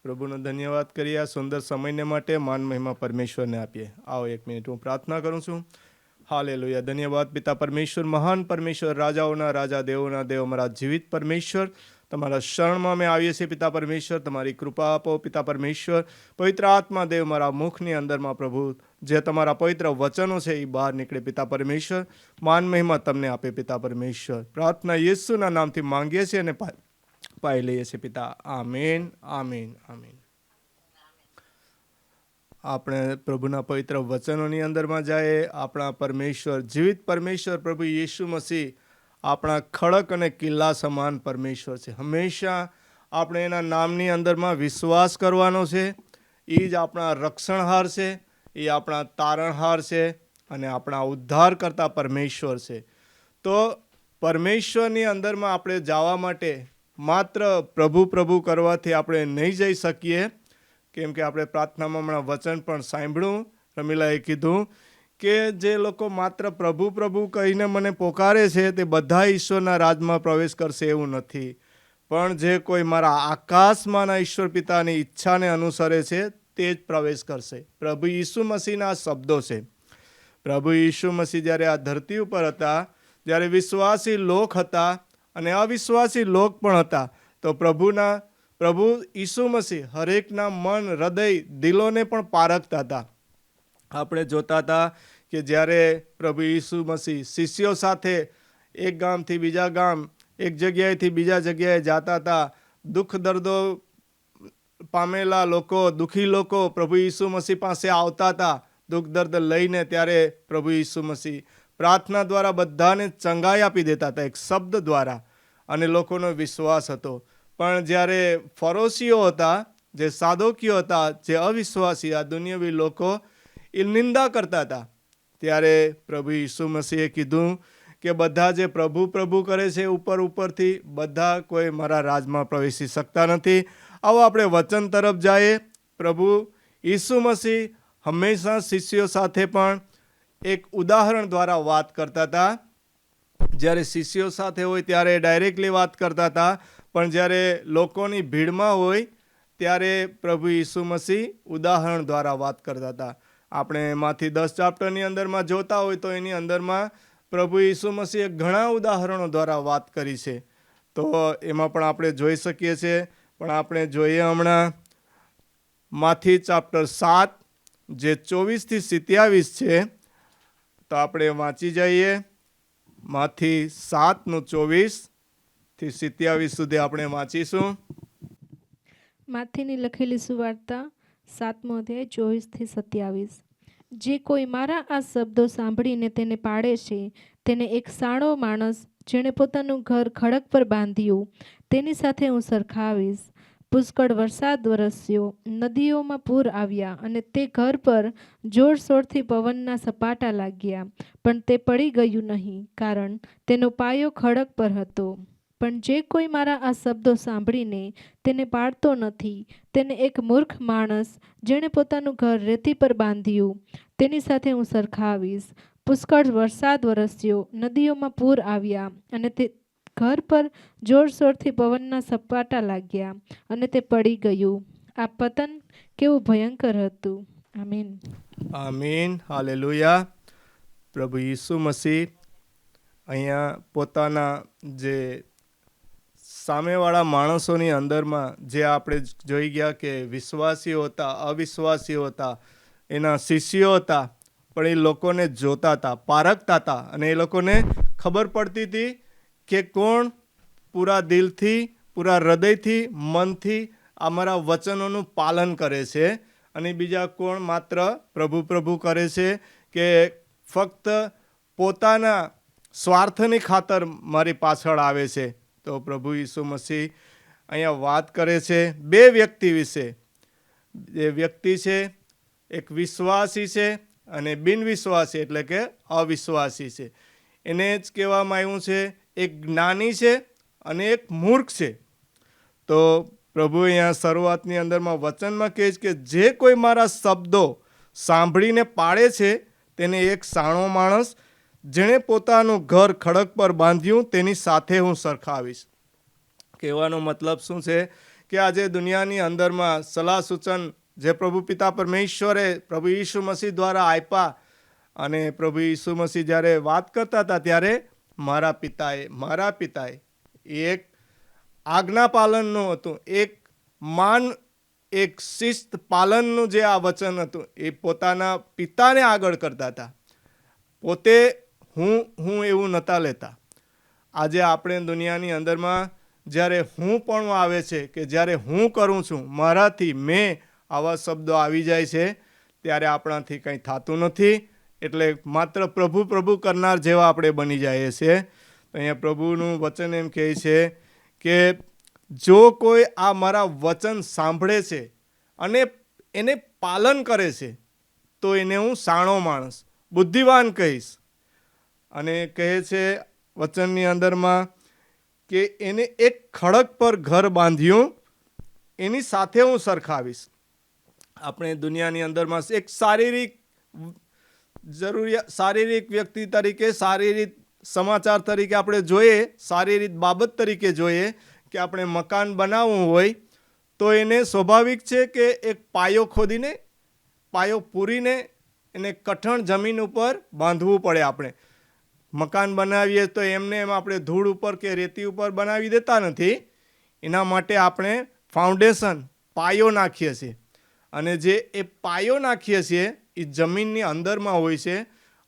પ્રભુનો ધન્યવાદ કરીએ આ સુંદર સમયને માટે માન મહિમા પરમેશ્વરને આપીએ. આવો 1 મિનિટ હું પ્રાર્થના કરું છું. હાલેલુયા. ધન્યવાદ પિતા પરમેશ્વર, મહાન પરમેશ્વર, રાજાઓના રાજા, દેવોના દેવ, અમારા જીવિત પરમેશ્વર, તમારા શરણમાં અમે આવીએ છીએ પિતા પરમેશ્વર. તમારી કૃપા આપો પિતા પરમેશ્વર. પવિત્ર આત્મા દેવ મારા મુખની અંદરમાં પ્રભુ જે તમારા પવિત્ર વચનો છે એ બહાર નીકળે પિતા પરમેશ્વર. માન મહિમા તમને આપે પિતા પરમેશ્વર. પ્રાર્થના યેસુના નામથી માંગીએ છીએ અને પાઈ લઈએ છીએ પિતા. આમીન, આમીન, આમીન. આપણે પ્રભુના પવિત્ર વચનોની અંદરમાં જાય. આપણા પરમેશ્વર, જીવિત પરમેશ્વર પ્રભુ યેસુ મસીહ આપણા ખડક અને કિલ્લા સમાન પરમેશ્વર છે. હંમેશા આપણે એના નામની અંદરમાં વિશ્વાસ કરવાનો છે. એ જ આપણા રક્ષણહાર છે, એ આપણા તારણહાર છે અને આપણા ઉદ્ધાર કરતા પરમેશ્વર છે. તો પરમેશ્વરની અંદરમાં આપણે જવા માટે માત્ર પ્રભુ પ્રભુ કરવાથી આપણે નહીં જઈ શકીએ. કેમ કે આપણે પ્રાર્થનામાં હમણાં વચન પણ સાંભળ્યું. રમીલાએ કીધું કે જે લોકો માત્ર પ્રભુ પ્રભુ કહીને મને પોકારે છે તે બધા ઈશ્વરના રાજમાં પ્રવેશ કરશે એવું નથી. પણ જે કોઈ મારા આકાશમાંના ઈશ્વર પિતાની ઈચ્છાને અનુસરે છે તે જ પ્રવેશ કરશે. પ્રભુ ઈસુ મસીહના શબ્દો છે. પ્રભુ ઈસુ મસીહ જ્યારે આ ધરતી ઉપર હતા, જ્યારે વિશ્વાસી લોક હતા અને અવિશ્વાસી લોક પણ હતા, તો પ્રભુ ઈસુ મસીહ હરેકના મન, હૃદય, દિલોને પણ પારખતા હતા. આપણે જોતા હતા કે જ્યારે પ્રભુ ઈસુ મસીહ શિષ્યો સાથે એક ગામથી બીજા ગામ, એક જગ્યાએથી બીજા જગ્યાએ જતા હતા, દુઃખ દર્દો પામેલા લોકો, દુઃખી લોકો પ્રભુ ઈસુ મસીહ પાસે આવતા હતા દુઃખ દર્દ લઈને. ત્યારે પ્રભુ ઈસુ મસીહ પ્રાર્થના દ્વારા બધાને ચંગાઈ આપી દેતા હતા, એક શબ્દ દ્વારા, અને લોકોનો વિશ્વાસ હતો. પણ જ્યારે ફરોશીઓ હતા, જે સાદોકીઓ હતા, જે અવિશ્વાસી આ દુનિયાવી લોકો એ નિંદા કરતા હતા, ત્યારે પ્રભુ ઈસુ મસીહે કીધું કે બધા જે પ્રભુ પ્રભુ કરે છે ઉપરથી, બધા કોઈ મારા રાજમાં પ્રવેશી શકતા નથી. આવો આપણે વચન તરફ જઈએ. પ્રભુ ઈસુ મસીહ હંમેશા શિષ્યો સાથે પણ એક ઉદાહરણ દ્વારા વાત કરતા હતા. જ્યારે શિષ્યો સાથે હોય ત્યારે ડાયરેક્ટલી વાત કરતા હતા, પણ જ્યારે લોકોની ભીડમાં હોય ત્યારે પ્રભુ ઈસુ મસીહ ઉદાહરણ દ્વારા વાત કરતા હતા. આપણે એમાંથી 10 ચેપ્ટરની અંદરમાં જોતા હોય તો એની અંદરમાં પ્રભુ ઈસુ મસીહે ઘણા ઉદાહરણો દ્વારા વાત કરી છે. તો એમાં પણ આપણે જોઈ શકીએ છીએ. પણ આપણે જોઈએ હમણાં માથી ચેપ્ટર 7 જે 24-27 છે. તો આપણે વાંચી જઈએ. માથી 7:24-27 સુધી આપણે વાંચીશું. માથીની લખેલી સુવાર્તા 7મો અધ્યાય 24-27. જે કોઈ મારા આ શબ્દો સાંભળીને તેને પાળે છે, તેને એક સાણો માણસ જેણે પોતાનું ઘર ખડક પર બાંધ્યું તેની સાથે હું સરખાવીશ. પુષ્કળ વરસાદ વરસ્યો, નદીઓમાં પૂર આવ્યા અને તે ઘર પર જોરશોરથી પવનના સપાટા લાગ્યા, પણ તે પડી ગયું નહીં, કારણ તેનો પાયો ખડક પર હતો. પણ જે કોઈ મારા આ શબ્દો સાંભળીને તેને પાળતો નથી, તેને એક મૂર્ખ માણસ જેણે પોતાનું ઘર રેતી પર બાંધ્યું તેની સાથે હું સરખાવીશ. પુષ્કળ વરસાદ વરસ્યો, નદીઓમાં પૂર આવ્યા અને તે ઘર પર જોરશોરથી પવનના સપાટા લાગ્યા અને તે પડી ગયું. આ પતન કેવું ભયંકર હતું. આમીન. આમીન. હાલેલુયા. પ્રભુ ઈસુ મસીહ અહીંયા પોતાના જે સામેવાળા માણસોની અંદરમાં, જે આપણે જોઈ ગયા કે વિશ્વાસીઓ હતા, અવિશ્વાસીઓ હતા, એના શિષ્યો હતા, પણ એ લોકોને જોતા હતા, પારખતા હતા, અને એ લોકોને ખબર પડતી હતી કે કોણ પૂરા દિલથી, પૂરા હૃદયથી, મનથી અમારા વચનોનું પાલન કરે છે અને બીજા કોણ માત્ર પ્રભુ પ્રભુ કરે છે કે ફક્ત પોતાના સ્વાર્થની ખાતર મારી પાછળ આવે છે. તો પ્રભુ ઈસુ મસીહ અહીંયા વાત કરે છે 2 વ્યક્તિ વિશે. જે વ્યક્તિ છે એક વિશ્વાસી છે અને બિનવિશ્વાસી એટલે કે અવિશ્વાસી છે. એને જ કહેવામાં આવ્યું છે એક જ્ઞાની છે અને એક મૂર્ખ છે. તો પ્રભુ અહીંયા શરૂઆતની અંદરમાં વચનમાં કહે છે કે જે કોઈ મારા શબ્દો સાંભળીને પાળે છે તેને એક સાણો માણસ જેણે પોતાનું ઘર ખડક પર બાંધ્યું તેની સાથે હું સરખાવીશ. કહેવાનો મતલબ શું છે કે આજે દુનિયાની અંદરમાં સલાહ સૂચન જે પ્રભુ પિતા પરમેશ્વરે પ્રભુ ઈસુ મસીહ દ્વારા આપ્યા, અને પ્રભુ ઈસુ મસીહ જ્યારે વાત કરતા હતા ત્યારે મારા પિતાએ એક આજ્ઞા પાલનનું હતું, એક શિસ્ત પાલનનું જે આ વચન હતું એ પોતાના પિતાને આગળ કરતા હતા. પોતે હું એવું નહોતા લેતા. આજે આપણે દુનિયાની અંદરમાં જ્યારે હું પણ આવે છે, કે જ્યારે હું કરું છું, મારાથી મેં આવા શબ્દો આવી જાય છે, ત્યારે આપણાથી કંઈ થતું નથી. એટલે માત્ર પ્રભુ કરનાર જેવા આપણે બની જઈએ છીએ. અહીંયા પ્રભુનું વચન એમ કહે છે કે જો કોઈ આ મારા વચન સાંભળે છે અને એને પાલન કરે છે તો એને હું શાણો માણસ, બુદ્ધિવાન કહીશ. અને કહે છે વચનની અંદરમાં કે એને એક ખડક પર ઘર બાંધ્યું, એની સાથે હું સરખાવીશ. આપણે દુનિયાની અંદરમાં એક શારીરિક વ્યક્તિ તરીકે, શારીરિક સમાચાર તરીકે આપણે જોઈએ, શારીરિક બાબત તરીકે જોઈએ કે આપણે મકાન બનાવવું હોય તો એને સ્વાભાવિક છે કે એક પાયો ખોદીને, પાયો પૂરીને એને કઠણ જમીન ઉપર બાંધવું પડે. આપણે મકાન બનાવીએ તો એમને એમ આપણે ધૂળ ઉપર કે રેતી ઉપર બનાવી દેતા નથી. એના માટે આપણે ફાઉન્ડેશન, પાયો નાખીએ છીએ. અને જે એ પાયો નાખીએ છીએ એ જમીનની અંદરમાં હોય છે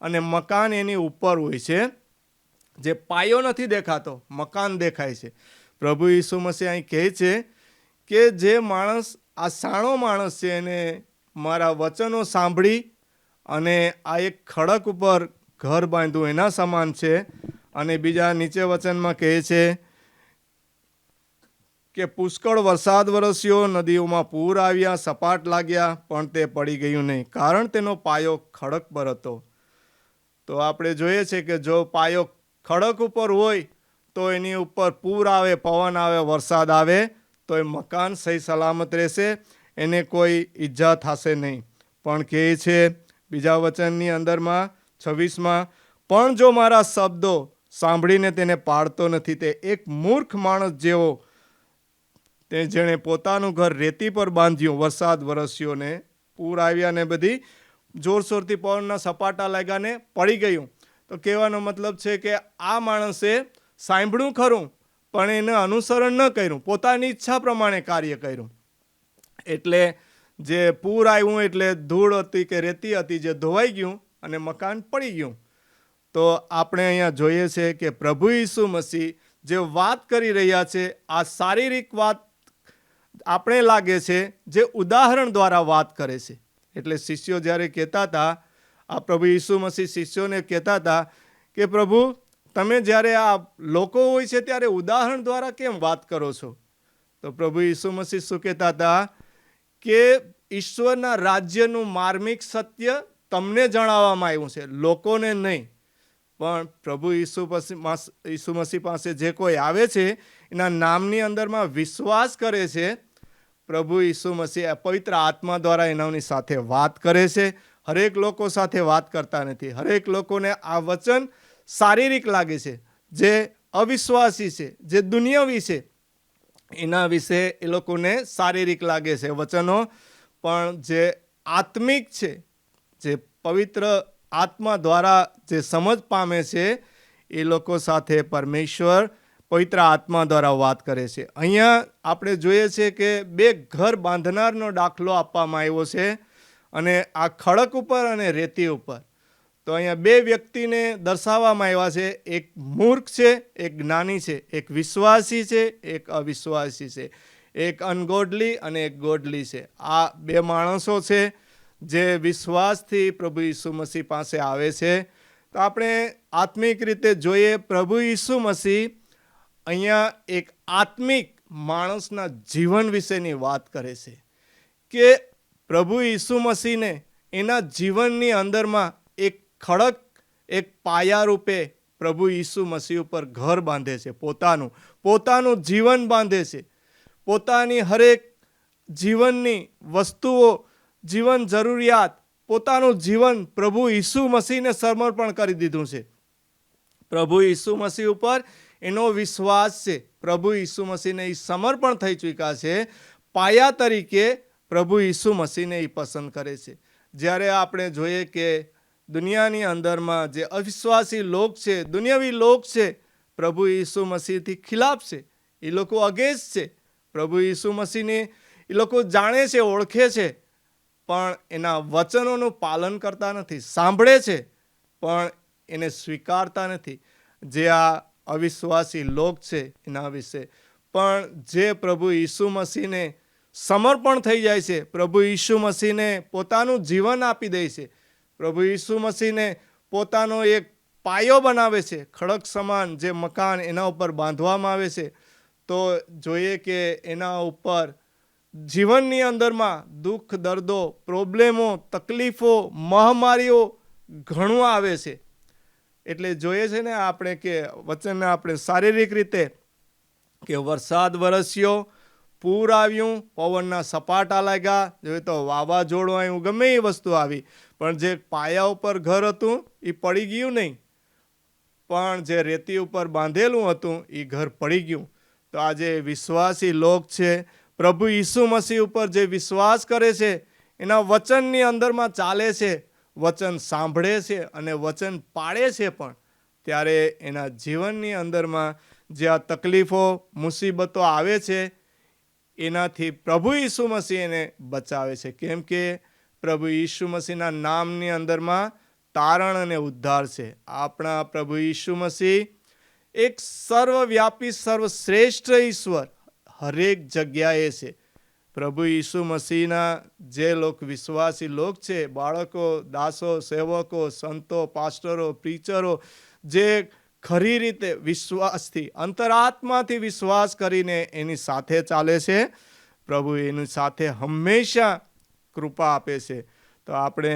અને મકાન એની ઉપર હોય છે. જે પાયો નથી દેખાતો, મકાન દેખાય છે. પ્રભુ ઈસુ મસીહ અહીં કહે છે કે જે માણસ આ શાણો માણસ છે એને મારા વચનો સાંભળી અને આ એક ખડક ઉપર ઘર બાંધ્યું એના સમાન છે. અને બીજા નીચે વચનમાં કહે છે કે પુષ્કળ વરસાદ વરસ્યો, નદીઓમાં પૂર આવ્યા, સપાટ લાગ્યા, પણ તે પડી ગયું નહીં, કારણ તેનો પાયો ખડક પર હતો. તો આપણે જોઈએ છે કે જો પાયો ખડક ઉપર હોય તો એની ઉપર પૂર આવે, પવન આવે, વરસાદ આવે તો એ મકાન સહી સલામત રહેશે, એને કોઈ ઈજા થશે નહીં. પણ કહે છે બીજા વચનની અંદરમાં 26માં, પણ જો મારા શબ્દો સાંભળીને તેને પાળતો નથી, તે એક મૂર્ખ માણસ જેવો, તે જેણે પોતાનું ઘર રેતી પર બાંધ્યું, વરસાદ વરસ્યો ને પૂર આવ્યા ને બધી જોરશોરથી પવનના સપાટા લાગ્યા ને પડી ગયું. તો કહેવાનો મતલબ છે કે આ માણસે સાંભળ્યું ખરું પણ એને અનુસરણ ન કર્યું, પોતાની ઈચ્છા પ્રમાણે કાર્ય કર્યું. એટલે જે પૂર આવ્યું એટલે ધૂળ હતી કે રેતી હતી જે ધોવાઈ ગયું અને મકાન પડી ગયું. તો આપણે અહીંયા જોઈએ છે કે પ્રભુ ઈસુ મસીહ જે વાત કરી રહ્યા છે, આ શારીરિક વાત આપણે લાગે છે જે ઉદાહરણ દ્વારા વાત કરે છે. એટલે શિષ્યો જ્યારે કહેતા હતા, આ પ્રભુ ઈસુ મસીહ શિષ્યોને કહેતા હતા કે પ્રભુ તમે જ્યારે આ લોકો હોય છે ત્યારે ઉદાહરણ દ્વારા કેમ વાત કરો છો? તો પ્રભુ ઈસુ મસીહ શું કહેતા હતા કે ઈશ્વરના રાજ્યનું માર્મિક સત્ય તમને જણાવવામાં આવ્યું છે, લોકોને નહીં. પણ પ્રભુ ઈસુ મસીહ પાસે જે કોઈ આવે છે એના નામની અંદરમાં વિશ્વાસ કરે છે, પ્રભુ ઈસુ મસીહ પવિત્ર આત્મા દ્વારા એનાની સાથે વાત કરે છે. હરેક લોકો સાથે વાત કરતા નથી. હરેક લોકોને આ વચન શારીરિક લાગે છે. જે અવિશ્વાસી છે, જે દુનિયાવી છે, એના વિશે એ લોકોને શારીરિક લાગે છે વચનો. પણ જે આત્મિક છે, જે પવિત્ર આત્મા દ્વારા જે સમજ પામે છે, એ લોકો સાથે પરમેશ્વર પવિત્ર આત્મા દ્વારા વાત કરે છે. અહીંયા આપણે જોઈએ છે કે બે ઘર બાંધનારનો દાખલો આપવામાં આવ્યો છે, અને આ ખડક ઉપર અને રેતી ઉપર. તો અહીંયા બે વ્યક્તિને દર્શાવવામાં આવ્યા છે. એક મૂર્ખ છે, એક જ્ઞાની છે. એક વિશ્વાસી છે, એક અવિશ્વાસી છે. એક અનગોડલી અને એક ગોડલી છે. આ બે માણસો છે જે વિશ્વાસથી પ્રભુ ઈસુ મસીહ પાસે આવે છે. તો આપણે આત્મિક રીતે જોઈએ, પ્રભુ ઈસુ મસીહ અહીંયા એક આત્મિક માણસના જીવન વિશેની વાત કરે છે કે પ્રભુ ઈસુ મસીહને એના જીવનની અંદરમાં એક ખડક, એક પાયા રૂપે પ્રભુ ઈસુ મસીહ ઉપર ઘર બાંધે છે. પોતાનું જીવન બાંધે છે. પોતાની હરેક જીવનની વસ્તુઓ, જીવન જરૂરિયાત, પોતાનું જીવન પ્રભુ ઈસુ મસીહને સમર્પણ કરી દીધું છે. પ્રભુ ઈસુ મસીહ ઉપર એનો વિશ્વાસ છે. પ્રભુ ઈસુ મસીહને એ સમર્પણ થઈ ચૂક્યા છે. પાયા તરીકે પ્રભુ ઈસુ મસીહને એ પસંદ કરે છે. જ્યારે આપણે જોઈએ કે દુનિયાની અંદરમાં જે અવિશ્વાસી લોક છે, દુનિયાવી લોક છે, પ્રભુ ઈસુ મસીહથી ખિલાફ છે. એ લોકો અગેન્સ્ટ છે. પ્રભુ ઈસુ મસીહને એ લોકો જાણે છે, ઓળખે છે, પણ એના વચનોનું પાલન કરતા નથી. સાંભળે છે પણ એને સ્વીકારતા નથી. જે આ અવિશ્વાસી લોક છે એના વિશે. પણ જે પ્રભુ ઈસુ મસીહને સમર્પણ થઈ જાય છે, પ્રભુ ઈસુ મસીહને પોતાનું જીવન આપી દે છે, પ્રભુ ઈસુ મસીહને પોતાનો એક પાયો બનાવે છે, ખડક સમાન જે મકાન એના ઉપર બાંધવામાં આવે છે, તો જોઈએ કે એના ઉપર જીવનની અંદરમાં દુઃખ, દર્દો, પ્રોબ્લેમો, તકલીફો, મહામારીઓ ઘણું આવે છે. એટલે જોઈએ છે ને આપણે કે વચનને આપણે શારીરિક રીતે કે વરસાદ વરસ્યો, પૂર આવ્યું, પવનના સપાટા લાગ્યા, જોઈએ તો વાવાઝોડું આવ્યું, ગમે એ વસ્તુ આવી, પણ જે પાયા ઉપર ઘર હતું એ પડી ગયું નહીં, પણ જે રેતી ઉપર બાંધેલું હતું એ ઘર પડી ગયું. તો આજે વિશ્વાસી લોક છે, પ્રભુ ઈસુ મસીહ ઉપર જે વિશ્વાસ કરે છે, એના વચનની અંદરમાં ચાલે છે, વચન સાંભળે છે અને વચન પાળે છે, પણ ત્યારે એના જીવનની અંદરમાં જે આ તકલીફો, મુસીબતો આવે છે, એનાથી પ્રભુ ઈસુ મસીહ એને બચાવે છે. કેમ કે પ્રભુ ઈસુ મસીહના નામની અંદરમાં તારણ અને ઉદ્ધાર છે. આપણા પ્રભુ ઈસુ મસીહ એક સર્વવ્યાપી, સર્વશ્રેષ્ઠ ઈશ્વર હરેક જગ્યાએ છે. પ્રભુ ઈસુ મસીહના જે લોક વિશ્વાસી લોક છે, બાળકો, દાસો, સેવકો, સંતો, પાસ્ટરો, પ્રીચરો, જે ખરી રીતે વિશ્વાસથી, અંતરાત્માથી વિશ્વાસ કરીને એની સાથે ચાલે છે, પ્રભુ એની સાથે હંમેશા કૃપા આપે છે. તો આપણે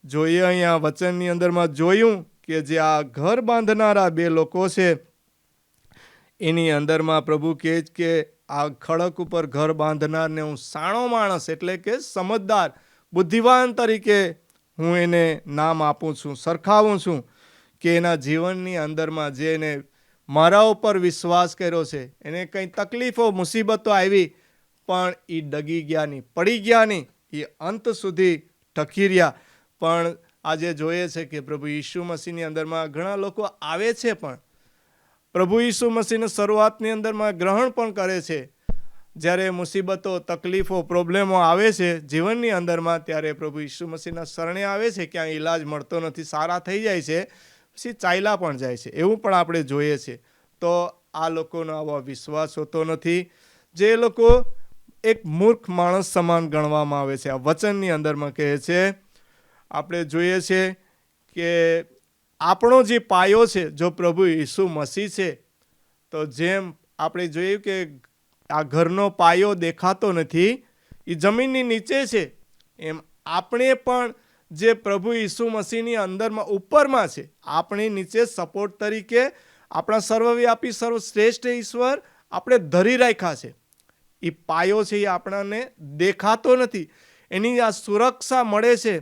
જોઈએ અહીંયા વચનની અંદરમાં જોયું કે જે આ ઘર બાંધનારા બે લોકો છે, એની અંદરમાં પ્રભુ કહે છે કે આ ખડક ઉપર ઘર બાંધનારને હું સાણો માણસ એટલે કે સમજદાર, બુદ્ધિવાન તરીકે હું એને નામ આપું છું, સરખાવું છું, કે એના જીવનની અંદરમાં જે એને મારા ઉપર વિશ્વાસ કર્યો છે, એને કંઈ તકલીફો, મુસીબતો આવી, પણ એ ડગી ગયા નહીં, પડી ગયા નહીં, એ અંત સુધી ટકી રહ્યા. પણ આજે જોઈએ છે કે પ્રભુ ઈસુ મસીહની અંદરમાં ઘણા લોકો આવે છે, પણ પ્રભુ ઈસુ મસીહને શરૂઆતની અંદરમાં ગ્રહણ પણ કરે છે. જ્યારે મુસીબતો, તકલીફો, પ્રોબ્લેમો આવે છે જીવનની અંદરમાં, ત્યારે પ્રભુ ઈસુ મસીહના શરણે આવે છે, ક્યાંય ઈલાજ મળતો નથી, સારા થઈ જાય છે, પછી ચાલ્યા પણ જાય છે. એવું પણ આપણે જોઈએ છે. તો આ લોકોનો આવો વિશ્વાસ હોતો નથી. જે લોકો એક મૂર્ખ માણસ સમાન ગણવામાં આવે છે. આ વચનની અંદરમાં કહે છે, આપણે જોઈએ છે કે આપણો જે પાયો છે, જો પ્રભુ ઈસુ મસીહ છે, તો જેમ આપણે જોયું કે આ ઘરનો પાયો દેખાતો નથી, એ જમીનની નીચે છે, એમ આપણે પણ જે પ્રભુ ઈસુ મસીહની અંદરમાં ઉપરમાં છે, આપણી નીચે સપોર્ટ તરીકે આપણા સર્વવ્યાપી, સર્વશ્રેષ્ઠ ઈશ્વર આપણે ધરી રાખ્યા છે. એ પાયો છે, એ આપણને દેખાતો નથી, એની આ સુરક્ષા મળે છે,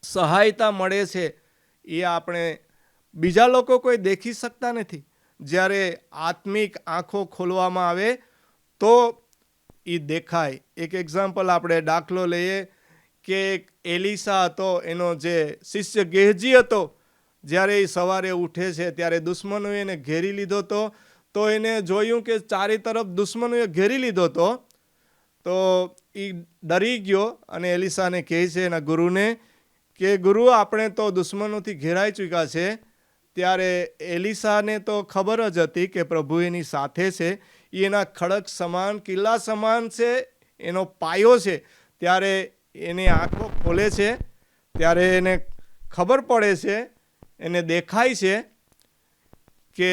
સહાયતા મળે છે, એ આપણે બીજા લોકો કોઈ દેખી શકતા નથી. જ્યારે આત્મિક આંખો ખોલવામાં આવે તો એ દેખાય. એક એક્ઝામ્પલ આપણે દાખલો લઈએ કે એક એલિસા હતો, એનો જે શિષ્ય ગેહજી હતો, જ્યારે એ સવારે ઉઠે છે ત્યારે દુશ્મનોએ એને ઘેરી લીધો હતો. તો એને જોયું કે ચારે તરફ દુશ્મનોએ ઘેરી લીધો હતો, તો એ ડરી ગયો અને એલિસાને કહે છે એના ગુરુને કે ગુરુ, આપણે તો દુશ્મનોથી ઘેરાઈ ચૂક્યા છે. ત્યારે એલિસાને તો ખબર જ હતી કે પ્રભુ એની સાથે છે, એના ખડક સમાન, કિલ્લા સમાન છે, એનો પાયો છે. ત્યારે એની આંખો ખોલે છે, ત્યારે એને ખબર પડે છે, એને દેખાય છે કે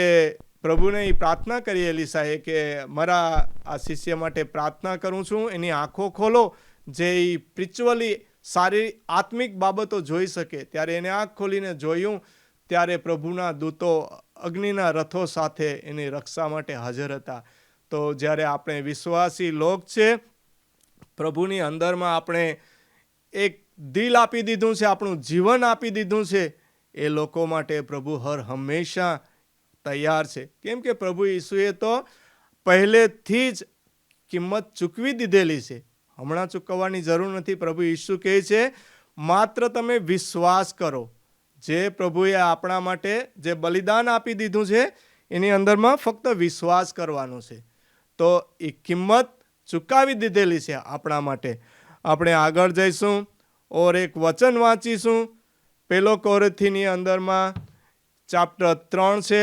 પ્રભુને એ પ્રાર્થના કરી એલિસાએ કે મારા આ શિષ્ય માટે પ્રાર્થના કરું છું, એની આંખો ખોલો, જે એ સ્પિરિચ્યુઅલી સારી આત્મિક બાબતો જોઈ શકે. ત્યારે એને આંખ ખોલીને જોયું, ત્યારે પ્રભુના દૂતો અગ્નિના રથો સાથે એની રક્ષા માટે હાજર હતા. તો જ્યારે આપણે વિશ્વાસી લોક છે, પ્રભુની અંદરમાં આપણે એક દિલ આપી દીધું છે, આપણું જીવન આપી દીધું છે, એ લોકો માટે પ્રભુ હર હંમેશા તૈયાર છે. કેમ કે પ્રભુ ઈસુએ તો પહેલેથી જ કિંમત ચૂકવી દીધેલી છે. હમણાં ચૂકવવાની જરૂર નથી. પ્રભુ ઈસુ કહે છે માત્ર તમે વિશ્વાસ કરો. જે પ્રભુએ આપણા માટે જે બલિદાન આપી દીધું છે એની અંદરમાં ફક્ત વિશ્વાસ કરવાનો છે. તો એ કિંમત ચૂકવી દીધેલી છે આપણા માટે. આપણે આગળ જઈશું ઓર એક વચન વાંચીશું. 1 કોરિન્થીની અંદરમાં ચેપ્ટર 3 છે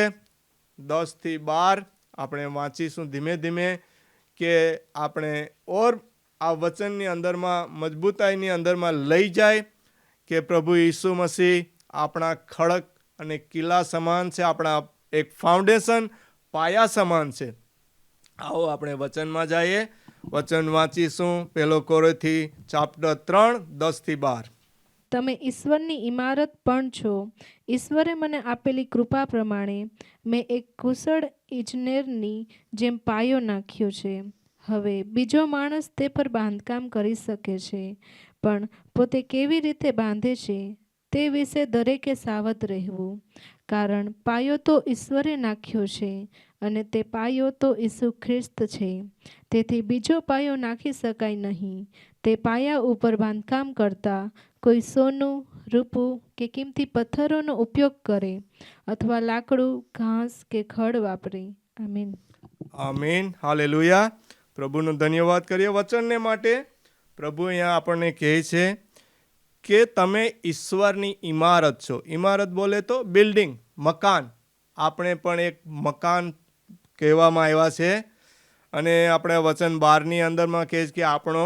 10 થી 12. આપણે વાંચીશું ધીમે ધીમે કે આપણે ઓર આ વચનની અંદરમાં મજબૂતાઈની અંદરમાં લઈ જાય કે પ્રભુ ઈસુ મસીહ આપણા ખડક અને કિલ્લા સમાન છે, આપણા એક ફાઉન્ડેશન પાયા સમાન છે. આવો આપણે વચનમાં જઈએ. વચન વાંચીશું 1 કોરિન્થી ચેપ્ટર 3 10 થી 12. તમે ઈશ્વરની ઇમારત પણ છો. ઈશ્વરે મને આપેલી કૃપા પ્રમાણે મેં એક કુશળ ઇજનેરની જેમ પાયો નાખ્યો છે. હવે બીજો માણસ તે પર બાંધકામ કરી શકે છે, પણ પોતે કેવી રીતે બાંધે છે તે વિશે દરેકે સાવધ રહેવું. કારણ પાયો તો ઈશ્વરે નાખ્યો છે, અને તે પાયો તો ઈસુ ખ્રિસ્ત છે. તેથી બીજો પાયો નાખી શકાય નહીં. તે પાયા ઉપર બાંધકામ કરતા કોઈ સોનું, રૂપું કે કિંમતી પથ્થરોનો ઉપયોગ કરે, અથવા લાકડું, ઘાસ કે ખડ વાપરે. આમીન. આમીન. હાલેલુયા. પ્રભુનો ધન્યવાદ કરીએ વચનને માટે. પ્રભુ અહીંયા આપણને કહે છે કે તમે ઈશ્વરની ઇમારત છો. ઇમારત બોલે તો બિલ્ડિંગ, મકાન. આપણે પણ એક મકાન કહેવામાં આવ્યા છે. અને આપણે વચન 12ની અંદરમાં કહે છે કે આપણો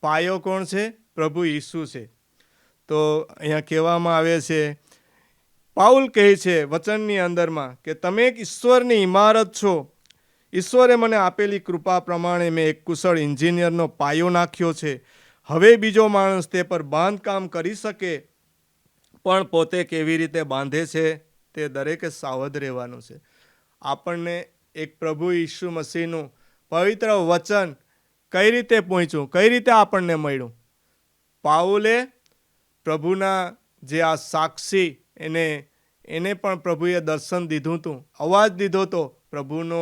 પાયો કોણ છે? પ્રભુ ઈસુ છે. તો અહીંયા કહેવામાં આવે છે, પાઉલ કહે છે વચનની અંદરમાં કે તમે એક ઈશ્વરની ઇમારત છો. ઈશ્વરે મને આપેલી કૃપા પ્રમાણે મેં એક કુશળ એન્જિનિયરનો પાયો નાખ્યો છે. હવે બીજો માણસ તે પર બાંધકામ કરી શકે, પણ પોતે કેવી રીતે બાંધે છે તે દરેકે સાવધ રહેવાનું છે. આપણને એક પ્રભુ ઈસુ મસીહનું પવિત્ર વચન કઈ રીતે પહોંચ્યું, કઈ રીતે આપણને મળ્યું? પાઉલે પ્રભુના જે આ સાક્ષી એને પણ પ્રભુએ દર્શન દીધું હતું, અવાજ દીધો હતો. પ્રભુનો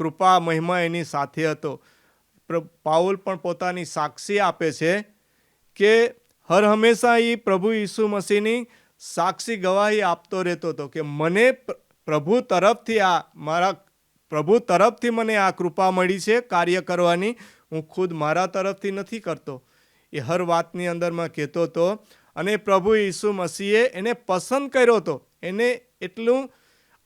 કૃપા મહિમા એની સાથે હતો. પાઉલ પણ પોતાની સાક્ષી આપે છે કે હર હંમેશા એ પ્રભુ ઈસુ મસીહની સાક્ષી ગવાહી આપતો રહેતો હતો કે મને પ્રભુ તરફથી મને આ કૃપા મળી છે કાર્ય કરવાની. હું ખુદ મારા તરફથી નથી કરતો. એ હર વાતની અંદરમાં કહેતો હતો. અને પ્રભુ ઈસુ મસીહે એને પસંદ કર્યો હતો, એને એટલું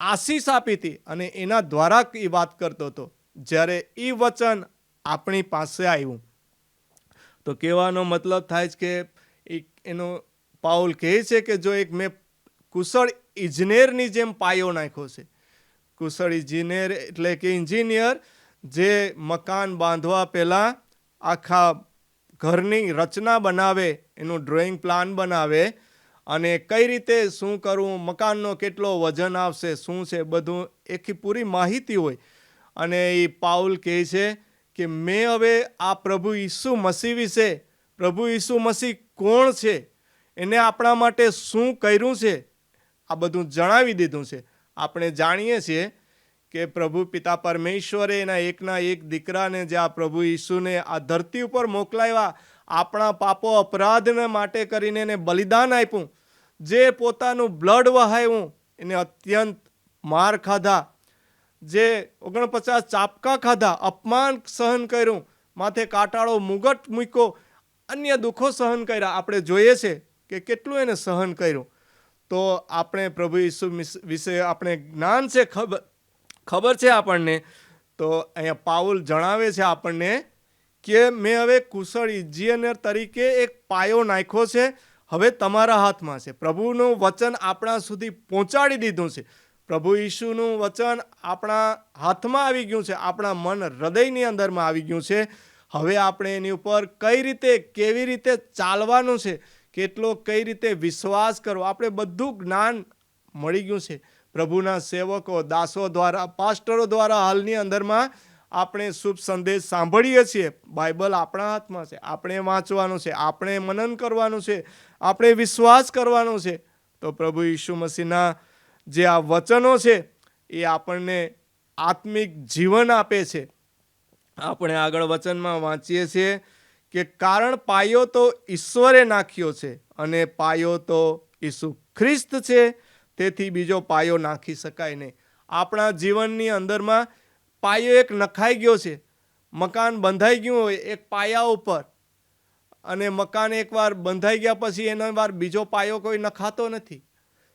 આશીષ આપી હતી, અને એના દ્વારા એ વાત કરતો હતો. જ્યારે એ વચન આપણી પાસે આવ્યું તો કહેવાનો મતલબ થાય છે કે એનો પાઉલ કહે છે કે જો એક મેં કુશળ ઇજનેરની જેમ પાયો નાખ્યો છે. કુશળ ઇજનેર એટલે કે એન્જિનિયર જે મકાન બાંધવા પહેલાં આખા ઘરની રચના બનાવે, એનું ડ્રોઈંગ પ્લાન બનાવે, અને કઈ રીતે શું કરવું, મકાનનો કેટલો વજન આવશે, શું છે, બધું એકી પૂરી માહિતી હોય. અને એ પાઉલ કહે છે કે મેં હવે આ પ્રભુ ઈસુ મસીહ વિશે, પ્રભુ ઈસુ મસીહ કોણ છે, એને આપણા માટે શું કર્યું છે, આ બધું જણાવી દીધું છે. આપણે જાણીએ છીએ કે પ્રભુ પિતા પરમેશ્વરે એના એકના એક દીકરાને જે આ પ્રભુ ઈસુને આ ધરતી ઉપર મોકલાવ્યા, આપણા પાપો અપરાધને માટે કરીને એને બલિદાન આપ્યું. જે પોતાનું બ્લડ વહાવ્યું, એને અત્યંત માર ખાધા, જે 49 ચાપકા ખાધા, અપમાન સહન કર્યું, માથે કાંટાળો મુગટ મૂક્યો, અન્ય દુઃખો સહન કર્યા. આપણે જોઈએ છે કે કેટલું એને સહન કર્યું. તો આપણે પ્રભુ ઈસુ વિશે આપણે જ્ઞાન છે, ખબર છે આપણને. તો અહીંયા પાઉલ જણાવે છે આપણને કે મેં હવે કુશળ ઇજનેર તરીકે એક પાયો નાખ્યો છે. હવે તમારા હાથમાં છે. પ્રભુનું વચન આપણા સુધી પહોંચાડી દીધું છે. પ્રભુ ઈસુનું વચન આપણા હાથમાં આવી ગયું છે, આપણા મન હૃદયની અંદરમાં આવી ગયું છે. હવે આપણે એની ઉપર કઈ રીતે, કેવી રીતે ચાલવાનું છે, કેટલો કઈ રીતે વિશ્વાસ કરવો, આપણે બધું જ્ઞાન મળી ગયું છે. પ્રભુના સેવકો, દાસો દ્વારા, પાસ્ટરો દ્વારા હાલની અંદરમાં આપણે શુભ સંદેશ સાંભળીએ છીએ. બાઇબલ આપણા હાથમાં છે, આપણે વાંચવાનું છે, આપણે મનન કરવાનું છે, આપણે વિશ્વાસ કરવાનો છે. તો પ્રભુ ઈસુ મસીહના જે આ વચનો છે એ આપણને આત્મિક જીવન આપે છે. આપણે આગળ વચનમાં વાંચીએ છીએ કે કારણ પાયો તો ઈશ્વરે નાખ્યો છે અને પાયો તો ઈસુ ખ્રિસ્ત છે, તેથી બીજો પાયો નાખી શકાય નહીં. આપણા જીવનની અંદરમાં પાયો એક નખાઈ ગયો છે. મકાન બંધાઈ ગયું હોય એક પાયા ઉપર, અને મકાન એકવાર બંધાઈ ગયા પછી એનો વાર બીજો પાયો કોઈ નખાતો નથી.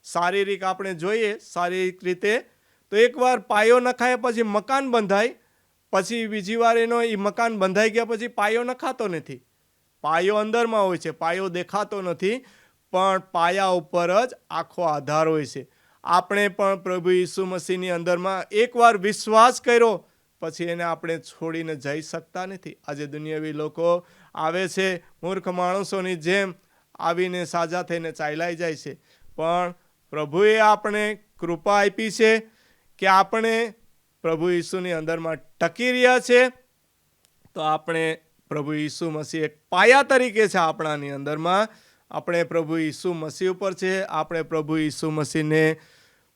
શારીરિક આપણે જોઈએ શારીરિક રીતે તો એકવાર પાયો નખાય પછી મકાન બંધાય, પછી બીજી વાર એનો એ મકાન બંધાઈ ગયા પછી પાયો નખાતો નથી. પાયો અંદરમાં હોય છે, પાયો દેખાતો નથી, પણ પાયા ઉપર જ આખો આધાર હોય છે. આપણે પણ પ્રભુ ઈસુ મસીહની અંદરમાં એકવાર વિશ્વાસ કર્યો પછી એને આપણે છોડીને જઈ શકતા નથી. આજે દુનિયાવી લોકો આવે છે મૂર્ખ માણસોની જેમ આવીને સાજા થઈને ચાલ્યા જાય છે, પણ પ્રભુએ આપણે કૃપા આપી છે કે આપણે પ્રભુ ઈસુની અંદરમાં ટકી રહ્યા છે. તો આપણે પ્રભુ ઈસુ મસીહ એક પાયા તરીકે છે આપણાની અંદરમાં. આપણે પ્રભુ ઈસુ મસીહ ઉપર છે, આપણે પ્રભુ ઈસુ મસીહને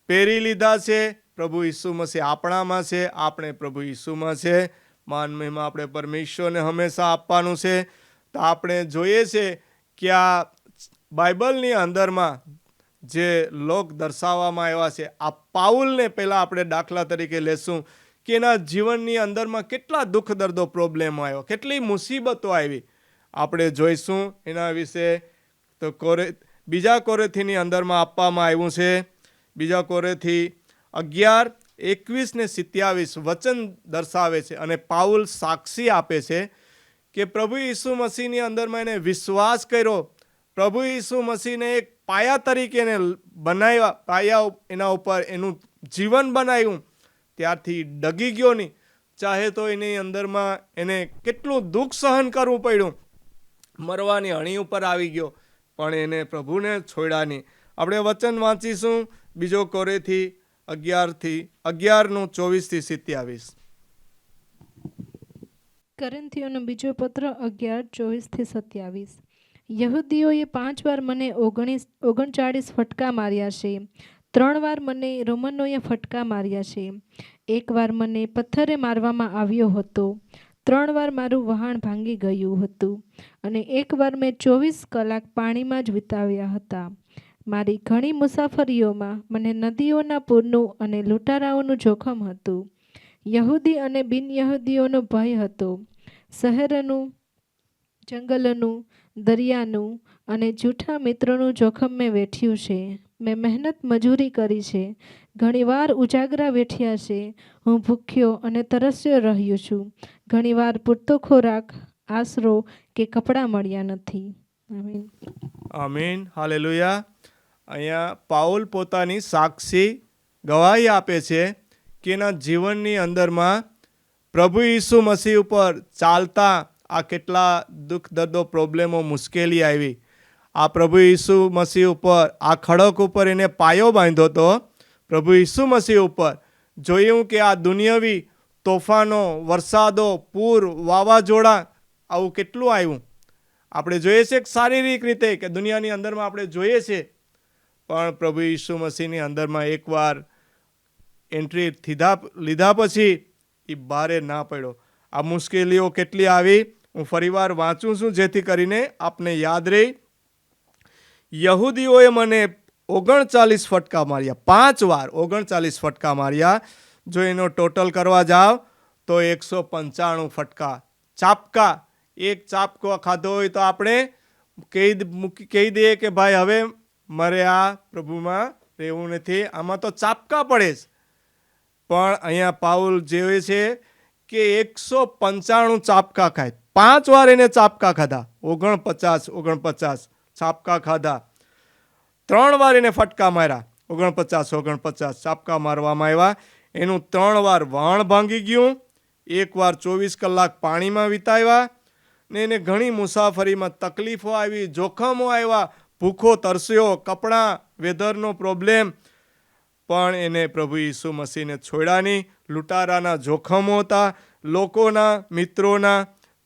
પહેરી લીધા છે. પ્રભુ ઈસુ મસીહ આપણામાં છે, આપણે પ્રભુ ઈસુમાં છે. માન મહિમા આપણે પરમેશ્વરને હંમેશા આપવાનું છે. તો આપણે જોઈએ છે કે આ બાઇબલની અંદરમાં જે લોક દર્શાવવામાં આવ્યા છે, આ પાઉલને પહેલાં આપણે દાખલા તરીકે લેશું કે એના જીવનની અંદરમાં કેટલા દુઃખ દર્દો પ્રોબ્લેમો આવ્યો, કેટલી મુસીબતો આવી. આપણે જોઈશું એના વિશે. તો બીજા કોરેથીની અંદરમાં આપવામાં આવ્યું છે. બીજા કોરેથી 11:21-27 વચન દર્શાવે છે અને પાઉલ સાક્ષી આપે છે કે પ્રભુ ઈસુ મસીહની અંદરમાં એને વિશ્વાસ કર્યો, પ્રભુ ઈસુ મસીહને એક પાયા તરીકે એને બનાવ્યા, પાયા એના ઉપર એનું જીવન બનાવ્યું, ત્યારથી ડગી ગયો નહીં. ચાહે તો એની અંદરમાં એને કેટલું દુઃખ સહન કરવું પડ્યું, મરવાની અણી ઉપર આવી ગયો, પણ એને પ્રભુને છોડ્યા નહીં. આપણે વચન વાંચીશું બીજો કોરેથી 11:24-27. કરન્થીઓનો બીજો પત્ર 11:24-27. યહૂદીઓએ 5 વાર મને 39 ફટકા માર્યા છે. 3 વાર મને રોમનોએ ફટકા માર્યા છે. 1 વાર મને પથ્થરે મારવામાં આવ્યો હતો. 3 વાર મારું વહાણ ભાંગી ગયું હતું અને 1 વાર મેં 24 કલાક પાણીમાં જ વિતાવ્યા હતા. મારી ઘણી મુસાફરીઓમાં મને નદીઓના પૂરનું અને લૂંટારાઓનું જોખમ હતું. યહૂદી અને બિનયહૂદીઓનો ભય હતો. શહેરનું, જંગલનું, દરિયાનું અને જૂઠા મિત્રોનું જોખમ મેં વેઠ્યું છે. મેં મહેનત મજૂરી કરી છે, ઘણીવાર ઉજાગરા વેઠ્યા છે. હું ભૂખ્યો અને તરસ્યો રહ્યો છું. ઘણીવાર પૂરતો ખોરાક, આશરો કે કપડાં મળ્યા નથી. આમીન. આમીન. હાલેલુયા. અહીંયા પાઉલ પોતાની સાક્ષી ગવાહી આપે છે કે એના જીવનની અંદરમાં પ્રભુ ઈસુ મસીહ ઉપર ચાલતા આ કેટલા દુઃખ દર્દો પ્રોબ્લેમો મુશ્કેલી આવી. આ પ્રભુ ઈસુ મસીહ ઉપર આ ખડક ઉપર એને પાયો બાંધ્યો હતો. પ્રભુ ઈસુ મસીહ ઉપર જોયું કે આ દુનિયાવી તોફાનો, વરસાદો, પૂર, વાવાઝોડા આવું કેટલું આવ્યું. આપણે જોઈએ છીએ શારીરિક રીતે કે દુનિયાની અંદરમાં આપણે જોઈએ છીએ, પણ પ્રભુ ઈસુ મસીહની અંદરમાં એકવાર એન્ટ્રી લીધા પછી એ બારે ના પડ્યો. આ મુશ્કેલીઓ કેટલી આવી હું ફરીવાર વાંચું છું જેથી કરીને આપને યાદ રહે. યહૂદીઓએ મને 39 ફટકા માર્યા, 5 વાર 39 ફટકા માર્યા. જો એનો ટોટલ કરવા જાઓ તો 195 ફટકા. ચાપકા, એક ચાપકો ખાધો હોય તો આપણે કહી દઈએ કે ભાઈ હવે મારે આ પ્રભુમાં રહેવું નથી, આમાં તો ચાપકા પડે છે. પણ અહીંયા પાઉલ જેવે છે કે 195 ચાપકા ખાય. 5 વાર એને ચાપકા ખાધા, 49 ચાપકા ખાધા. 3 વાર એને ફટકા માર્યા, 49 ચાપકા મારવામાં આવ્યા. એનું 3 વાર વહાણ ભાંગી ગયું, 1 વાર 24 કલાક પાણીમાં વિતાવ્યા ને એને ઘણી મુસાફરીમાં તકલીફો આવી, જોખમો આવ્યા, ભૂખો તરસ્યો, કપડાં, વેધરનો પ્રોબ્લેમ, પણ એને પ્રભુ ઈસુ મસીહને છોડ્યા નહીં. લૂંટારાના જોખમો હતા, લોકોના, મિત્રોના,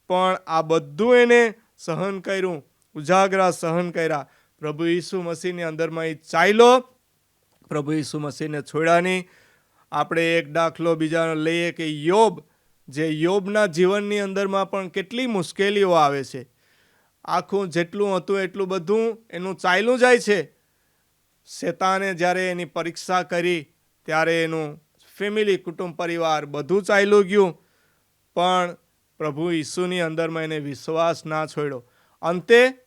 પણ આ બધું એને સહન કર્યું, ઉજાગરા સહન કર્યા. પ્રભુ ઈસુ મસીહની અંદરમાં એ ચાલ્યો, પ્રભુ ઈસુ મસીહને છોડ્યા નહીં. આપણે એક દાખલો બીજાનો લઈએ કે યોબ, જે યોબના જીવનની અંદરમાં પણ કેટલી મુશ્કેલીઓ આવે છે. આખું જેટલું હતું એટલું બધું એનું ચાલ્યું જાય છે. શેતાને જ્યારે એની પરીક્ષા કરી ત્યારે એનું ફેમિલી, કુટુંબ, પરિવાર બધું ચાલ્યું ગયું, પણ પ્રભુ ઈસુની અંદરમાં એને વિશ્વાસ ના છોડ્યો. અંતે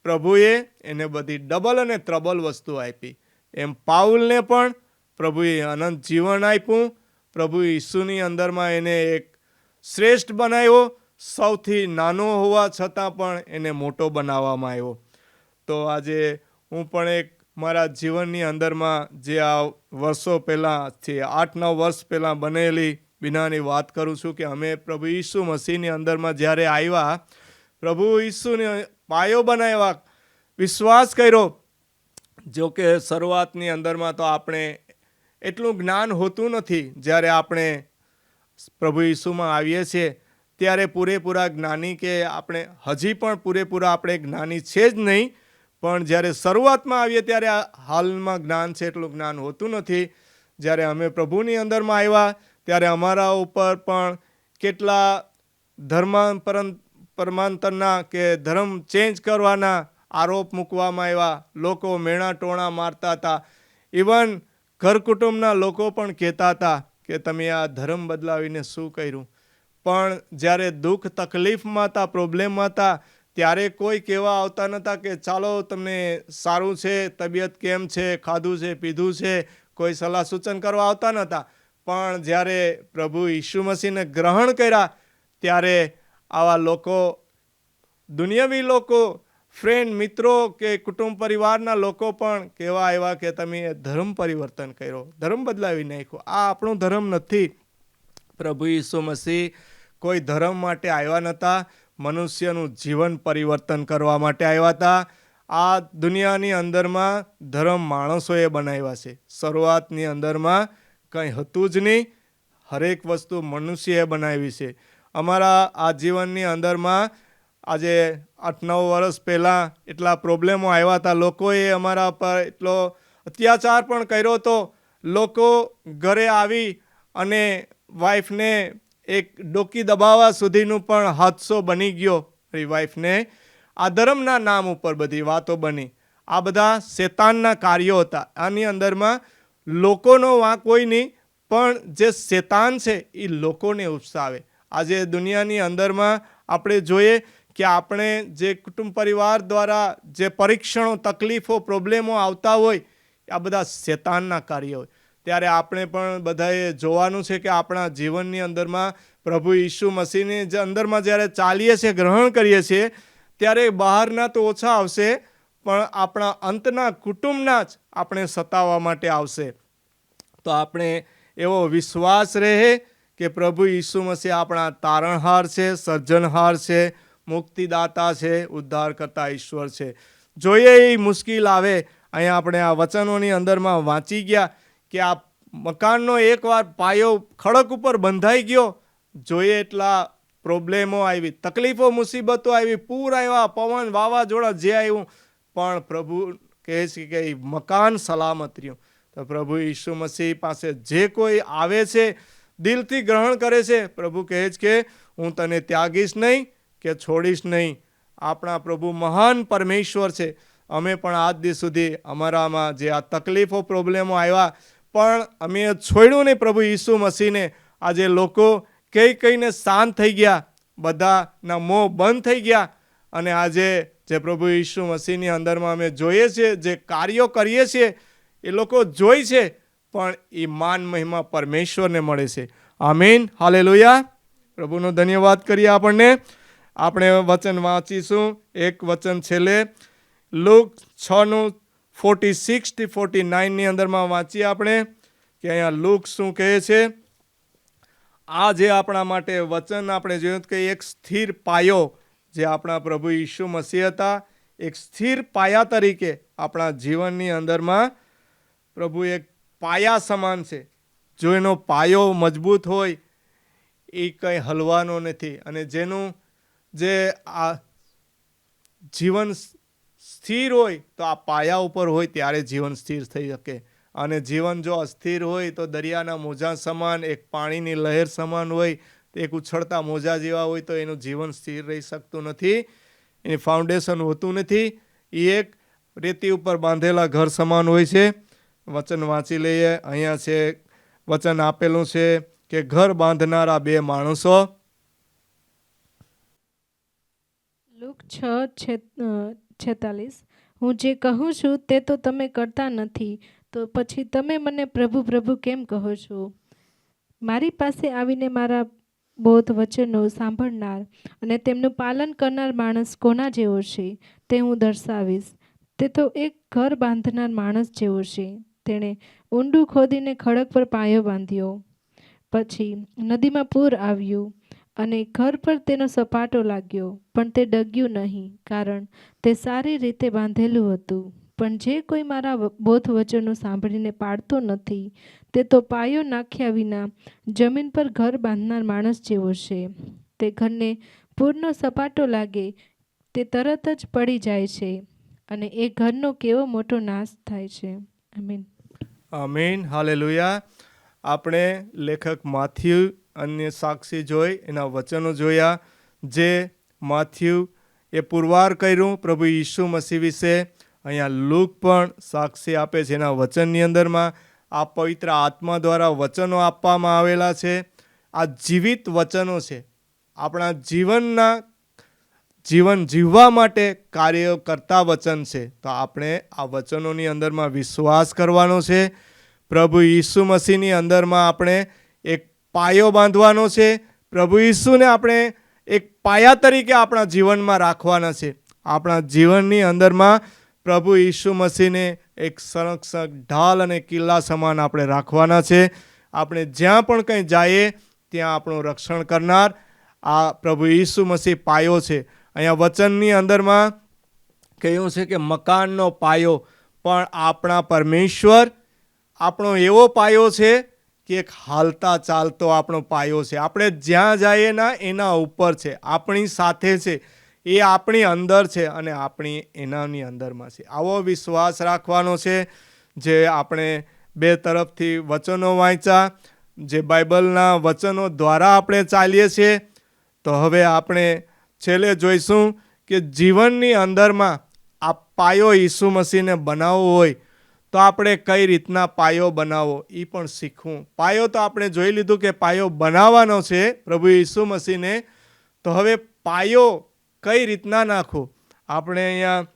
પ્રભુએ એને બધી ડબલ અને ત્રબલ વસ્તુ આપી. એમ પાઉલને પણ પ્રભુએ અનંત જીવન આપ્યું. પ્રભુ ઈસુની અંદરમાં એને એક શ્રેષ્ઠ બનાવ્યો. સૌથી નાનો હોવા છતાં પણ એને મોટો બનાવવામાં આવ્યો. તો આજે હું પણ એક મારા જીવનની અંદરમાં જે આ વર્ષો પહેલાંથી 8-9 વર્ષ પહેલાં બનેલી વિનાની વાત કરું છું કે અમે પ્રભુ ઈસુ મસીહની અંદરમાં જ્યારે આવ્યા, પ્રભુ ઈસુને પાયો બનાવ્યા, વિશ્વાસ કર્યો. જો કે શરૂઆતની અંદરમાં તો આપણે એટલું જ્ઞાન હોતું નથી. જ્યારે આપણે પ્રભુ ઈસુમાં આવીએ છીએ ત્યારે પૂરેપૂરા જ્ઞાની, કે આપણે હજી પણ પૂરેપૂરા આપણે જ્ઞાની છે જ નહીં, પણ જ્યારે શરૂઆતમાં આવીએ ત્યારે હાલમાં જ્ઞાન છે એટલું જ્ઞાન હોતું નથી. જ્યારે અમે પ્રભુની અંદરમાં આવ્યા ત્યારે અમારા ઉપર પણ કેટલા ધર્માંતરના કે ધર્મ ચેન્જ કરવાના આરોપ મૂકવામાં આવ્યા. લોકો મેણા ટોણા મારતા હતા. ઇવન ઘર કુટુંબના લોકો પણ કહેતા હતા કે તમે આ ધર્મ બદલાવીને શું કર્યું. પણ જ્યારે દુઃખ તકલીફમાં હતા, પ્રોબ્લેમમાં હતા, ત્યારે કોઈ કહેવા આવતા નહોતા કે ચાલો તમને સારું છે, તબિયત કેમ છે, ખાધું છે, પીધું છે, કોઈ સલાહ સૂચન કરવા આવતા નહોતા. પણ જ્યારે પ્રભુ ઈસુ મસીહને ગ્રહણ કર્યા ત્યારે આવા લોકો, દુનિયાવી લોકો, ફ્રેન્ડ, મિત્રો કે કુટુંબ પરિવારના લોકો પણ કહેવા આવ્યા કે તમે ધર્મ પરિવર્તન કર્યો, ધર્મ બદલાવી નાખ્યો. આ આપણો ધર્મ નથી. પ્રભુ ઈસુ મસીહ કોઈ ધર્મ માટે આવ્યા નહોતા, મનુષ્યનું જીવન પરિવર્તન કરવા માટે આવ્યા હતા. આ દુનિયાની અંદરમાં ધર્મ માણસોએ બનાવ્યા છે. શરૂઆતની અંદરમાં કંઈ હતું જ નહીં. હરેક વસ્તુ મનુષ્યએ બનાવી છે. અમારા આ જીવનની અંદરમાં આજે 8-9 વર્ષ પહેલાં એટલા પ્રોબ્લેમો આવ્યા હતા. લોકોએ અમારા પર એટલો અત્યાચાર પણ કર્યો હતો. લોકો ઘરે આવી અને વાઈફને એક ડોકી દબાવવા સુધીનું પણ હાદસો બની ગયો. મારી વાઈફને આ ધર્મના નામ ઉપર બધી વાતો બની. આ બધા શેતાનના કાર્યો હતા. આની અંદરમાં લોકોનો વાંક કોઈ નહીં, પણ જે શેતાન છે એ લોકોને ઉપસાવે. આજે દુનિયાની અંદરમાં આપણે જોઈએ કે આપણે જે કુટુંબ પરિવાર દ્વારા જે પરીક્ષણો, તકલીફો, પ્રોબ્લેમો આવતા હોય, આ બધા શેતાનના કાર્યો હોય. ત્યારે આપણે પણ બધાએ જોવાનું છે કે આપણા જીવનની અંદરમાં પ્રભુ ઈસુ મસીહની જે અંદરમાં જ્યારે ચાલીએ છીએ, ગ્રહણ કરીએ છીએ, ત્યારે બહારના તો ઓછા આવશે, પણ આપણા અંતના કુટુંબના જ આપણે સતાવવા માટે આવશે. તો આપણે એવો વિશ્વાસ રહે કે પ્રભુ ઈસુ મસીહ આપણા તારણહાર છે, સર્જનહાર છે, મુક્તિદાતા છે, ઉદ્ધાર કરતા ઈશ્વર છે. જોઈએ એ મુશ્કેલ આવે. અહીંયા આપણે આ વચનોની અંદરમાં વાંચી ગયા કે આ મકાનનો એકવાર પાયો ખડક ઉપર બંધાઈ ગયો, જોઈએ એટલા પ્રોબ્લેમો આવી, તકલીફો, મુસીબતો આવી, પૂર આવ્યા, પવન, વાવાઝોડા જે આવ્યું, પણ પ્રભુ કહે છે કે મકાન સલામત રહ્યું. તો પ્રભુ ઈસુ મસીહ પાસે જે કોઈ આવે છે, દિલથી ગ્રહણ કરે છે, પ્રભુ કહે છે કે હું તને ત્યાગીશ નહીં કે છોડીશ નહીં. આપણા પ્રભુ મહાન પરમેશ્વર છે. અમે પણ આજ દિવસ સુધી અમારામાં જે આ તકલીફો, પ્રોબ્લેમો આવ્યા, પણ અમે છોડ્યું નહીં પ્રભુ ઈસુ મસીહને. આજે લોકો કહીને શાંત થઈ ગયા, બધાના મોં બંધ થઈ ગયા. અને આજે જે પ્રભુ ઈસુ મસીહની અંદરમાં અમે જોઈએ છીએ, જે કાર્યો કરીએ છીએ, એ લોકો જોઈ છે, પણ એ માન મહિમા પરમેશ્વરને મળે છે. આમીન, હાલેલુયા. પ્રભુનો ધન્યવાદ કરીએ. આપણે વચન વાંચીશું. એક વચન છેલ્લે લુક 6:46-49 અંદરમાં વાંચીએ આપણે કે અહીંયા લુક શું કહે છે. આ જે આપણા માટે વચન આપણે જોયું કે એક સ્થિર પાયો, જે આપણા પ્રભુ ઈસુ મસીહ હતા, એક સ્થિર પાયા તરીકે આપણા જીવનની અંદરમાં પ્રભુ એક પાયા સમાન છે. જો એનો પાયો મજબૂત હોય એ કંઈ હલવાનો નથી. અને જેનું જે આ જીવન સ્થિર હોય તો આ પાયા ઉપર હોય ત્યારે જીવન સ્થિર થઈ શકે. અને જીવન જો અસ્થિર હોય તો દરિયાના મોજા સમાન, એક પાણીની લહેર સમાન હોય, એક ઉછળતા મોજા જેવા હોય, તો એનું જીવન સ્થિર રહી શકતું નથી, એની ફાઉન્ડેશન હોતું નથી. એ એક રેતી ઉપર બાંધેલા ઘર સમાન હોય છે. વચન વાંચી લઈએ. અહીંયા છે વચન આપેલું છે કે ઘર બાંધનારા બે માણસો. લુક 6:46 હું જે કહું છું તે તો તમે કરતા નથી, તો પછી તમે મને પ્રભુ પ્રભુ કેમ કહો છો? મારી પાસે આવીને મારા બોધ વચનો સાંભળનાર અને તેમનું પાલન કરનાર માણસ કોના જેવો છે તે હું દર્શાવીશ. તે તો એક ઘર બાંધનાર માણસ જેવો છે. તેણે ઊંડું ખોદીને ખડક પર પાયો બાંધ્યો. પછી નદીમાં પૂર આવ્યું અને ઘર પર તેનો સપાટો લાગ્યો, પણ તે ડગ્યું નહીં, કારણ તે સારી રીતે બાંધેલું હતું. પણ જે કોઈ મારા બોધ વચનો સાંભળીને પાડતો નથી, તે તો પાયો નાખ્યા વિના જમીન પર ઘર બાંધનાર માણસ જેવો છે. તે ઘરને પૂરનો સપાટો લાગે તે તરત જ પડી જાય છે, અને એ ઘરનો કેવો મોટો નાશ થાય છે. આમીન. આમીન. હાલેલુયા. આપણે લેખક માથ્યુ અન્ય સાક્ષી જોઈ, એના વચનો જોયા. જે માથ્યુ એ પુરવાર કર્યું પ્રભુ ઈસુ મસીહ વિશે. અહીંયા લૂક પણ સાક્ષી આપે છે એના વચનની અંદરમાં. આ પવિત્ર આત્મા દ્વારા વચનો આપવામાં આવેલા છે. આ જીવિત વચનો છે. આપણા જીવન જીવવા માટે કાર્ય કરતા વચન છે. તો આપણે આ વચનોની અંદરમાં વિશ્વાસ કરવાનો છે. પ્રભુ ઈસુ મસીહની અંદરમાં આપણે એક પાયો બાંધવાનો છે. પ્રભુ ઈસુને આપણે એક પાયા તરીકે આપણા જીવનમાં રાખવાના છે. આપણા જીવનની અંદરમાં પ્રભુ ઈસુ મસીહને એક સંરક્ષક ઢાલ અને કિલ્લા સમાન આપણે રાખવાના છે. આપણે જ્યાં પણ કંઈ જઈએ ત્યાં આપણું રક્ષણ કરનાર આ પ્રભુ ઈસુ મસીહ પાયો છે. અહીંયા વચનની અંદરમાં કહ્યું છે કે મકાનનો પાયો, પણ આપણા પરમેશ્વર આપણો એવો પાયો છે કે એક હાલતા ચાલતો આપણો પાયો છે. આપણે જ્યાં જઈએ ના એના ઉપર છે, આપણી સાથે છે, એ આપણી અંદર છે અને આપણી એનાની અંદરમાં છે. આવો વિશ્વાસ રાખવાનો છે. જે આપણે બે તરફથી વચનો વાંચ્યા, જે બાઇબલના વચનો દ્વારા આપણે ચાલીએ છીએ. તો હવે આપણે છેલ્લે જોઈશું કે જીવનની અંદરમાં આ પાયો ઈસુ મસીહને બનાવવો હોય તો આપણે કઈ રીતના પાયો બનાવવો એ પણ શીખવું. પાયો તો આપણે જોઈ લીધું કે પાયો બનાવવાનો છે પ્રભુ ઈસુ મસીહને. તો હવે પાયો કઈ રીતના નાખવો? આપણે અહીંયા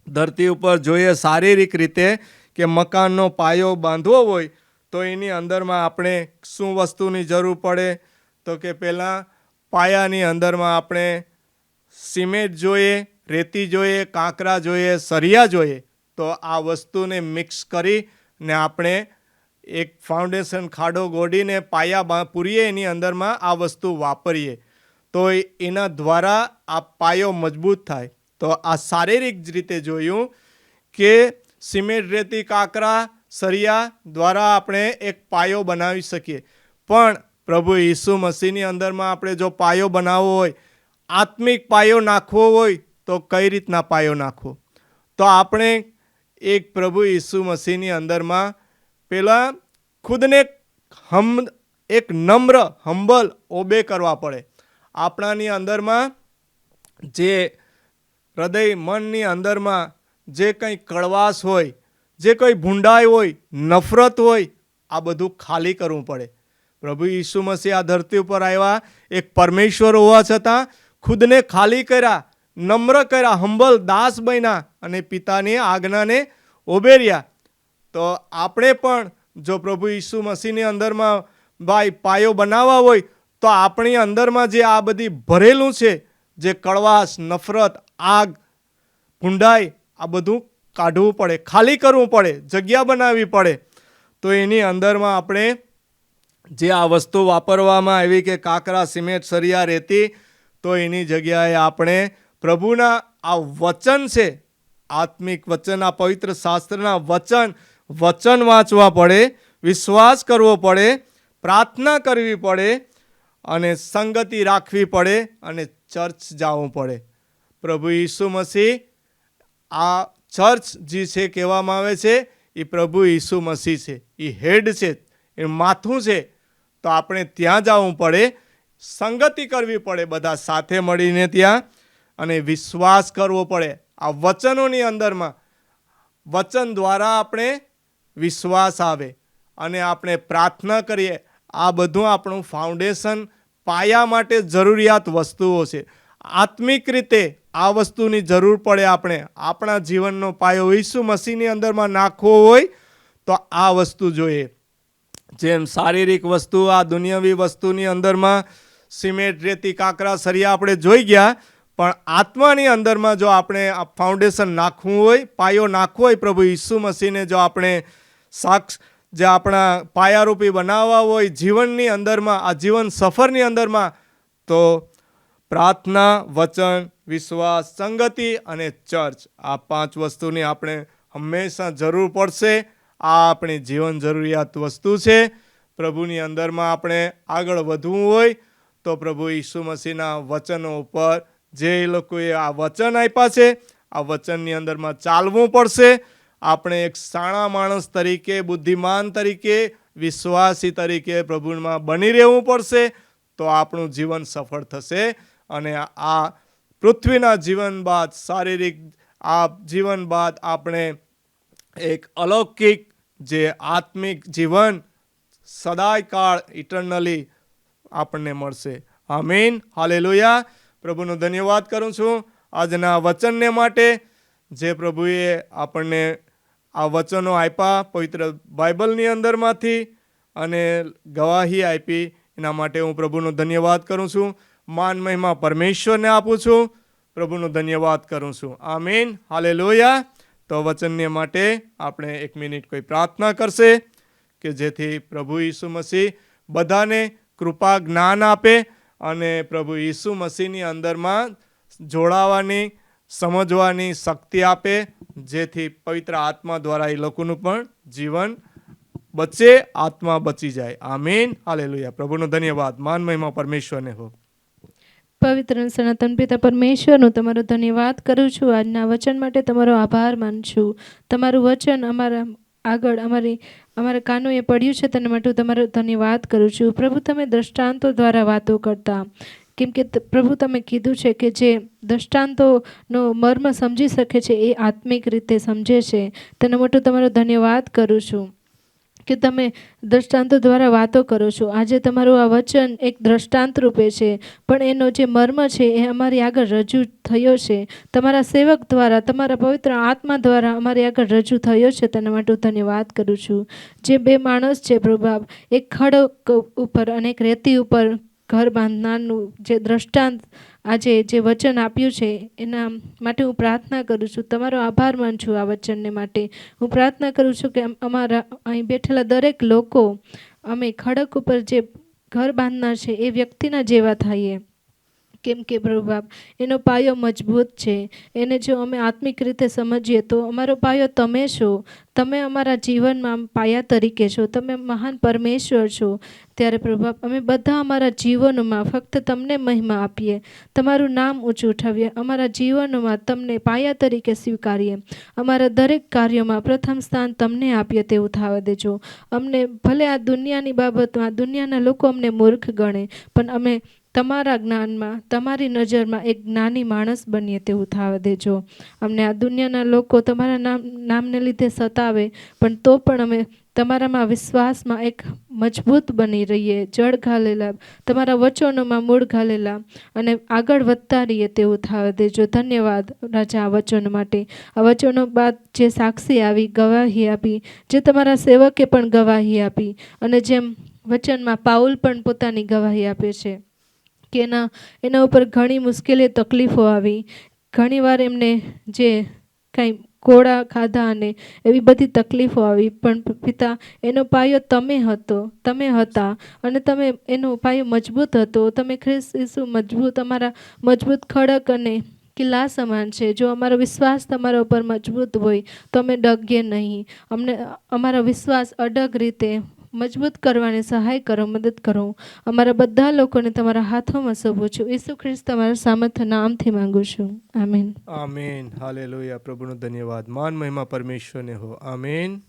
ધરતી ઉપર જોઈએ શારીરિક રીતે કે મકાનનો પાયો બાંધવો હોય તો એની અંદરમાં આપણે શું વસ્તુની જરૂર પડે? તો કે પહેલાં પાયાની અંદરમાં આપણે સિમેન્ટ જોઈએ, રેતી જોઈએ, કાંકરા જોઈએ, સરિયા જોઈએ. તો આ વસ્તુને મિક્સ કરીને આપણે એક ફાઉન્ડેશન ખાડો ગોડીને પાયા પૂરીએ, એની અંદરમાં આ વસ્તુ વાપરીએ તો એના દ્વારા આ પાયો મજબૂત થાય. તો આ શારીરિક જ રીતે જોયું કે સિમેન્ટ, રેતી, કાંકરા, સરિયા દ્વારા આપણે એક પાયો બનાવી શકીએ. પણ પ્રભુ ઈસુ મસીહની અંદરમાં આપણે જો પાયો બનાવવો હોય, આત્મિક પાયો નાખવો હોય તો કઈ રીતના પાયો નાખવો? તો આપણે એક પ્રભુ ઈસુ મસીહની અંદરમાં પહેલાં ખુદને એક નમ્ર હંબલ ઓબે કરવા પડે. આપણાની અંદરમાં જે હૃદય મનની અંદરમાં જે કંઈ કડવાશ હોય, જે કંઈ ભૂંડાઈ હોય, નફરત હોય, આ બધું ખાલી કરવું પડે. પ્રભુ ઈસુ મસીહ આ ધરતી ઉપર આવ્યા, એક પરમેશ્વર હોવા છતાં ખુદને ખાલી કર્યા, નમ્ર કર્યા, હંબલ દાસ બન્યા અને પિતાની આજ્ઞાને ઓબેર્યા. તો આપણે પણ જો પ્રભુ ઈસુ મસીહની અંદરમાં ભાઈ પાયો બનાવવા હોય તો આપણી અંદરમાં જે આ બધી ભરેલું છે, જે કડવાશ, નફરત, આગ, ભૂંડાઈ, આ બધું કાઢવું પડે, ખાલી કરવું પડે, જગ્યા બનાવવી પડે. તો એની અંદરમાં આપણે જે આ વસ્તુ વાપરવામાં આવી કે કાંકરા, સિમેન્ટ, સરિયા, રેતી, તો એની જગ્યાએ આપણે પ્રભુના આ વચન છે, આત્મિક વચન, આ પવિત્ર શાસ્ત્રના વચન વાંચવા પડે, વિશ્વાસ કરવો પડે, પ્રાર્થના કરવી પડે અને સંગતિ રાખવી પડે અને ચર્ચ જવું પડે. પ્રભુ ઈસુ મસીહ આ ચર્ચ જે છે કહેવામાં આવે છે એ પ્રભુ ઈસુ મસીહ છે, એ હેડ છે, એ માથું છે. તો આપણે ત્યાં જવું પડે, સંગતિ કરવી પડે બધા સાથે મળીને ત્યાં, અને વિશ્વાસ કરવો પડે આ વચનોની અંદરમાં. વચન દ્વારા આપણે વિશ્વાસ આવે અને આપણે પ્રાર્થના કરીએ. આ બધું આપણું ફાઉન્ડેશન, પાયા માટે જરૂરિયાત વસ્તુઓ છે. આત્મિક રીતે આ વસ્તુની જરૂર પડે. આપણે આપણા જીવનનો પાયો ઈસુ મસીહની અંદરમાં નાખવો હોય તો આ વસ્તુ જોઈએ. જેમ શારીરિક વસ્તુ, આ દુનિયાવી વસ્તુની અંદરમાં સિમેન્ટ, રેતી, કાંકરા, સરિયા આપણે જોઈ ગયા, પણ આત્માની અંદરમાં જો આપણે આ ફાઉન્ડેશન નાખવું હોય, પાયો નાખવો હોય, પ્રભુ ઈસુ મસીહને જો આપણે જે આપણા પાયારૂપી બનાવવા હોય જીવનની અંદરમાં, આ જીવન સફરની અંદરમાં, તો પ્રાર્થના, વચન, વિશ્વાસ, સંગતિ અને ચર્ચ, આ 5 વસ્તુની આપણે હંમેશા જરૂર પડશે. આ આપણી જીવન જરૂરિયાત વસ્તુ છે. પ્રભુની અંદરમાં આપણે આગળ વધવું હોય તો પ્રભુ ઈસુ મસીહના વચનો ઉપર, જે એ લોકોએ આ વચન આપ્યા છે, આ વચનની અંદરમાં ચાલવું પડશે. આપણે એક સાણા માણસ તરીકે, બુદ્ધિમાન તરીકે, વિશ્વાસી તરીકે પ્રભુમાં બની રહેવું પડશે. તો આપણું જીવન સફળ થશે. અને આ પૃથ્વીના જીવન બાદ, શારીરિક આ જીવન બાદ આપણે એક અલૌકિક જે આત્મિક જીવન સદાય કાળ, ઇટરનલી આપણને મળશે. આમીન, હાલેલુયા. પ્રભુનો ધન્યવાદ કરું છું આજના વચનને માટે, જે પ્રભુએ આપણને આ વચનો આપ્યા પવિત્ર બાઇબલની અંદરમાંથી અને ગવાહી આપી. એના માટે હું પ્રભુનો ધન્યવાદ કરું છું. માન મહિમા પરમેશ્વરને આપું છું. પ્રભુનો ધન્યવાદ કરું છું. આમીન, હાલેલુયા. તો વચનને માટે આપણે 1 મિનિટ કોઈ પ્રાર્થના કરશે કે જેથી પ્રભુ ઈસુ મસીહ બધાને કૃપા, જ્ઞાન આપે અને પ્રભુ ઈસુ મસીહની અંદરમાં જોડાવાની, સમજવાની શક્તિ આપે, જેથી પવિત્ર આત્મા દ્વારા એ લોકોનું પણ જીવન બચે, આત્મા બચી જાય. આમીન, હાલેલુયા. પ્રભુનો ધન્યવાદ. માન મહિમા પરમેશ્વરને હો. પવિત્ર અને સનાતન પિતા પરમેશ્વરનો તમારો ધન્યવાદ કરું છું. આજના વચન માટે તમારો આભાર માનું છું. તમારું વચન અમારા આગળ અમારા કાનોએ પડ્યું છે, તેના માટે હું તમારો ધન્યવાદ કરું છું. પ્રભુ, તમે દ્રષ્ટાંતો દ્વારા વાતો કરતા, કેમ કે પ્રભુ તમે કીધું છે કે જે દ્રષ્ટાંતોનો મર્મ સમજી શકે છે એ આત્મિક રીતે સમજે છે. તેના માટે તમારો ધન્યવાદ કરું છું કે તમે દ્રષ્ટાંતો દ્વારા વાતો કરો છો. આજે તમારું આ વચન એક દ્રષ્ટાંત રૂપે છે, પણ એનો જે મર્મ છે એ અમારી આગળ રજૂ થયો છે. તમારા સેવક દ્વારા, તમારા પવિત્ર આત્મા દ્વારા અમારી આગળ રજૂ થયો છે. તેના માટે હું ધન્યવાદ કરું છું. જે 2 માણસ છે પ્રભુ, એક ખડક ઉપર અને એક રેતી ઉપર ઘર બાંધનારનું જે દ્રષ્ટાંત આજે જે વચન આપ્યું છે, એના માટે હું પ્રાર્થના કરું છું. તમારો આભાર માનું છું આ વચનને માટે. હું પ્રાર્થના કરું છું કે અમારા અહીં બેઠેલા દરેક લોકો, અમે ખડક ઉપર જે ઘર બાંધનાર છે એ વ્યક્તિના જેવા થઈએ. કેમ કે પ્રભુ બાપ, એનો પાયો મજબૂત છે. એને જો અમે આત્મિક રીતે સમજીએ તો અમારો પાયો તમે છો. તમે અમારા જીવનમાં પાયા તરીકે છો. તમે મહાન પરમેશ્વર છો. ત્યારે પ્રભુ બાપ, અમે બધા અમારા જીવનોમાં ફક્ત તમને મહિમા આપીએ, તમારું નામ ઊંચું ઉઠાવીએ, અમારા જીવનોમાં તમને પાયા તરીકે સ્વીકારીએ. અમારા દરેક કાર્યોમાં પ્રથમ સ્થાન તમને આપીએ તેવું થવા દેજો. અમને ભલે આ દુનિયાની બાબતમાં દુનિયાના લોકો અમને મૂર્ખ ગણે, પણ અમે તમારા જ્ઞાનમાં, તમારી નજરમાં એક જ્ઞાની માણસ બનીએ તેવું થવા દેજો. અમને આ દુનિયાના લોકો તમારા નામને લીધે સતાવે, પણ તો પણ અમે તમારામાં વિશ્વાસમાં એક મજબૂત બની રહીએ, જળ ઘાલેલા, તમારા વચનોમાં મૂળ ઘાલેલા અને આગળ વધતા રહીએ તેવું થવા દેજો. ધન્યવાદ રાજા આ વચનો માટે. આ વચનો બાદ જે સાક્ષી આવી, ગવાહી આપી, જે તમારા સેવકે પણ ગવાહી આપી, અને જેમ વચનમાં પાઉલ પણ પોતાની ગવાહી આપે છે કે એના ઉપર ઘણી મુશ્કેલી, તકલીફો આવી, ઘણીવાર એમને જે કંઈ કોળા ખાધા અને એવી બધી તકલીફો આવી, પણ પિતા એનો પાયો તમે હતા અને તમે એનો પાયો મજબૂત હતો. તમે ખ્રિસ્ત ઈસુ મજબૂત, અમારા મજબૂત ખડક અને કિલ્લા સમાન છે. જો અમારો વિશ્વાસ તમારા ઉપર મજબૂત હોય તો અમે ડગીએ નહીં. અમને અમારો વિશ્વાસ અડગ રીતે મજબૂત કરવાની સહાય કરો, મદદ કરો. અમારા બધા લોકોને તમારા હાથોમાં સોંપું છું. ઈસુ ખ્રિસ્ત તમારા સામર્થ્ય નામથી માંગુ છું. આમીન. આમીન, હાલેલુયા. પ્રભુનો ધન્યવાદ. માન મહિમા પરમેશ્વરને હો. આમીન.